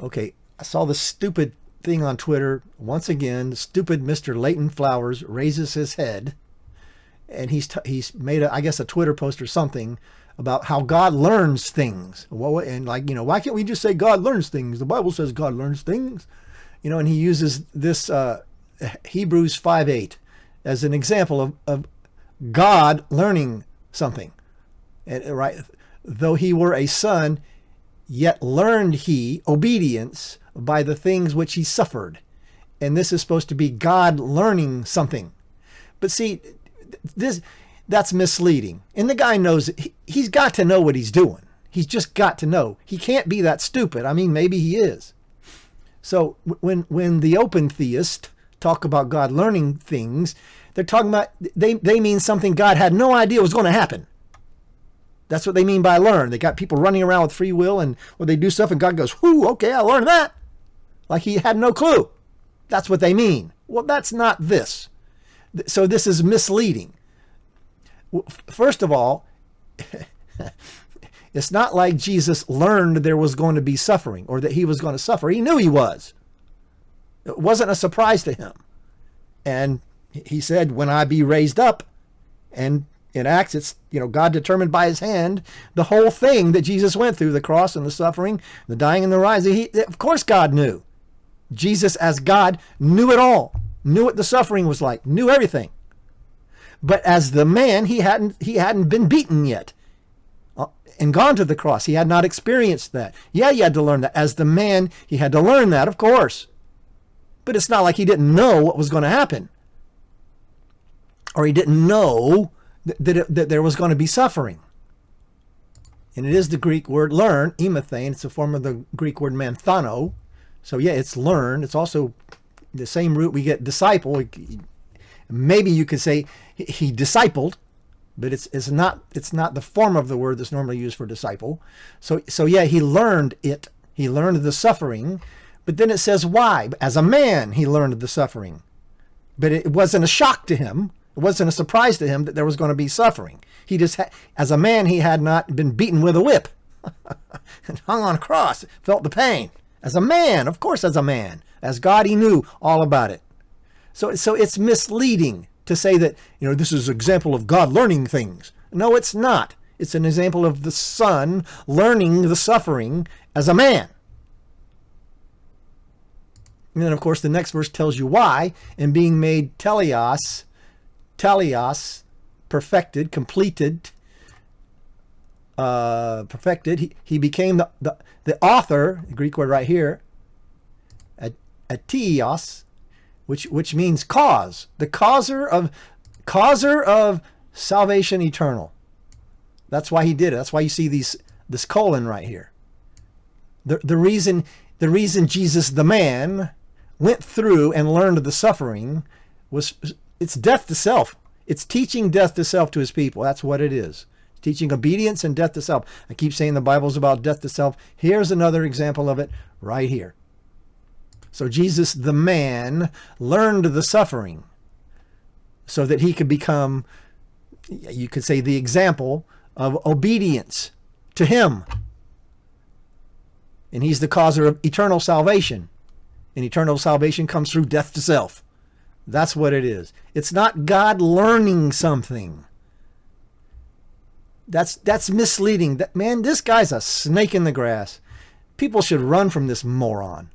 Okay, I saw this stupid thing on Twitter. Once again, stupid Mr. Leighton Flowers raises his head, and he's made I guess a Twitter post or something about how God learns things. Well, and like, why can't we just say God learns things? The Bible says God learns things. And he uses this Hebrews 5:8 as an example of God learning something. And, right? Though he were a son, yet learned he obedience by the things which he suffered. And this is supposed to be God learning something. But see, that's misleading. And the guy knows it. He's got to know what he's doing. He's just got to know. He can't be that stupid. I mean, maybe he is. So when the open theists talk about God learning things, they're talking about, they mean something God had no idea was going to happen. That's what they mean by learn. They got people running around with free will, and they do stuff and God goes, whoo, okay, I learned that. Like he had no clue. That's what they mean. Well, that's not this. So this is misleading. First of all, it's not like Jesus learned there was going to be suffering or that he was going to suffer. He knew he was. It wasn't a surprise to him. And he said, when I be raised up, and in Acts, it's, God determined by his hand the whole thing that Jesus went through, the cross and the suffering, the dying and the rising. Of course God knew. Jesus as God knew it all, knew what the suffering was like, knew everything. But as the man, he hadn't been beaten yet and gone to the cross. He had not experienced that. Yeah, he had to learn that. As the man, he had to learn that, of course. But it's not like he didn't know what was going to happen. Or he didn't know that there was going to be suffering. And it is the Greek word learn, emethein. It's a form of the Greek word manthano. So yeah, it's learn. It's also the same root we get disciple. Maybe you could say he discipled, but it's not the form of the word that's normally used for disciple. So yeah, he learned it. He learned the suffering, but then it says why? As a man, he learned the suffering, but it wasn't a shock to him. It wasn't a surprise to him that there was going to be suffering. He just, as a man, he had not been beaten with a whip and hung on a cross, felt the pain. As a man, of course, as a man, as God, he knew all about it. So it's misleading to say that, this is an example of God learning things. No, it's not. It's an example of the Son learning the suffering as a man. And then, of course, the next verse tells you why. And being made teleos, perfected, completed, perfected. He became the author, the Greek word right here, ateos, which means cause, the causer of salvation eternal. That's why he did it. That's why you see this colon right here. The reason Jesus the man went through and learned the suffering was it's death to self. It's teaching death to self to his people. That's what it is. Teaching obedience and death to self. I keep saying the Bible's about death to self. Here's another example of it right here. So Jesus, the man, learned the suffering so that he could become, you could say, the example of obedience to him. And he's the causer of eternal salvation. And eternal salvation comes through death to self. That's what it is. It's not God learning something. That's misleading. Man, this guy's a snake in the grass. People should run from this moron.